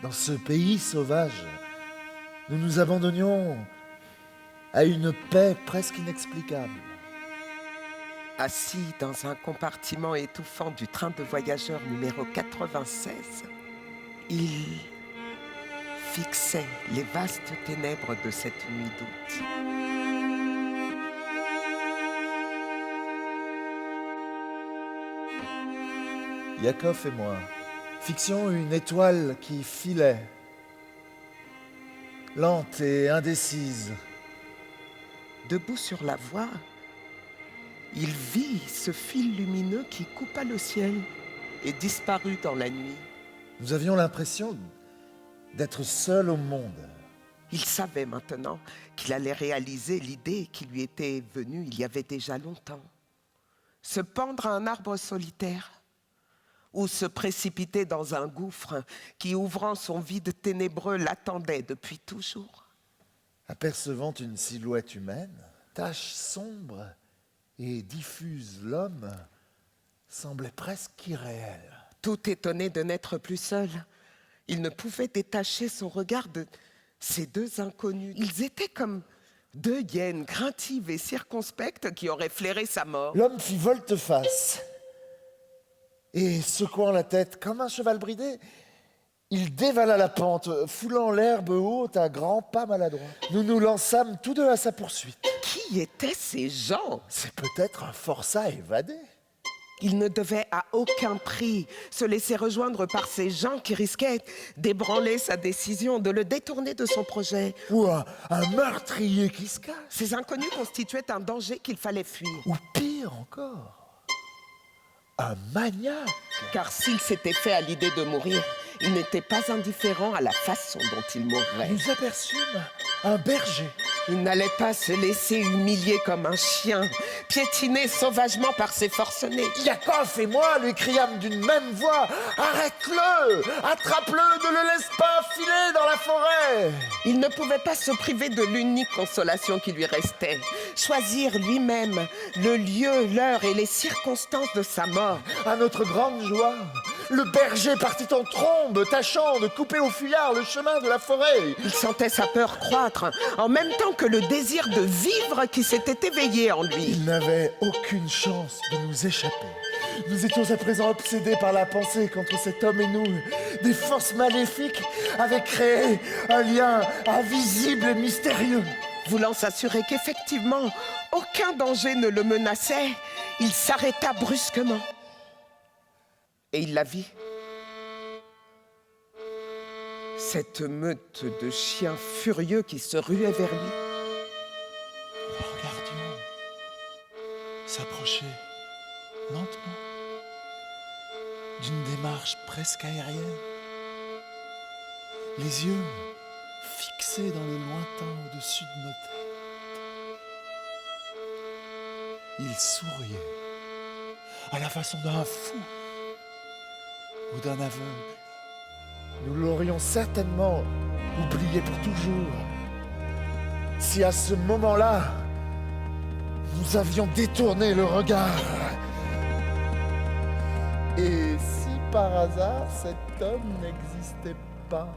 dans ce pays sauvage, nous nous abandonnions à une paix presque inexplicable. Assis dans un compartiment étouffant du train de voyageurs numéro 96, il fixait les vastes ténèbres de cette nuit d'août. Yakov et moi fixions une étoile qui filait, lente et indécise. Debout sur la voie, il vit ce fil lumineux qui coupa le ciel et disparut dans la nuit. Nous avions l'impression d'être seuls au monde. Il savait maintenant qu'il allait réaliser l'idée qui lui était venue il y avait déjà longtemps. Se pendre à un arbre solitaire ou se précipiter dans un gouffre qui, ouvrant son vide ténébreux, l'attendait depuis toujours. Apercevant une silhouette humaine, tache sombre et diffuse, l'homme semblait presque irréel. Tout étonné de n'être plus seul, il ne pouvait détacher son regard de ces deux inconnus. Ils étaient comme deux hyènes craintives et circonspectes qui auraient flairé sa mort. L'homme fit volte-face et, secouant la tête comme un cheval bridé, il dévala la pente, foulant l'herbe haute à grands pas maladroits. Nous nous lançâmes tous deux à sa poursuite. Qui étaient ces gens ? C'est peut-être un forçat évadé. Il ne devait à aucun prix se laisser rejoindre par ces gens qui risquaient d'ébranler sa décision, de le détourner de son projet. Ou un meurtrier qui se cache. Ces inconnus constituaient un danger qu'il fallait fuir. Ou pire encore, un maniaque. Car s'il s'était fait à l'idée de mourir, il n'était pas indifférent à la façon dont il mourrait. Nous aperçûmes un berger. Il n'allait pas se laisser humilier comme un chien, piétiné sauvagement par ses forcenés. Yakov et moi lui criâmes d'une même voix « Arrête-le! Attrape-le! Ne le laisse pas filer dans la forêt !» Il ne pouvait pas se priver de l'unique consolation qui lui restait. Choisir lui-même le lieu, l'heure et les circonstances de sa mort. À notre grande joie, le berger partit en trombe, tâchant de couper au fuyard le chemin de la forêt. Il sentait sa peur croître, en même temps que le désir de vivre qui s'était éveillé en lui. Il n'avait aucune chance de nous échapper. Nous étions à présent obsédés par la pensée qu'entre cet homme et nous, des forces maléfiques avaient créé un lien invisible et mystérieux. Voulant s'assurer qu'effectivement aucun danger ne le menaçait, il s'arrêta brusquement. Et il la vit. Cette meute de chiens furieux qui se ruait vers lui. Nous le regardions s'approcher lentement, d'une démarche presque aérienne, les yeux fixés dans le lointain au-dessus de nos têtes. Il souriait à la façon d'un fou ou d'un aveugle. Nous l'aurions certainement oublié pour toujours si à ce moment-là, nous avions détourné le regard. Et si par hasard cet homme n'existait pas ?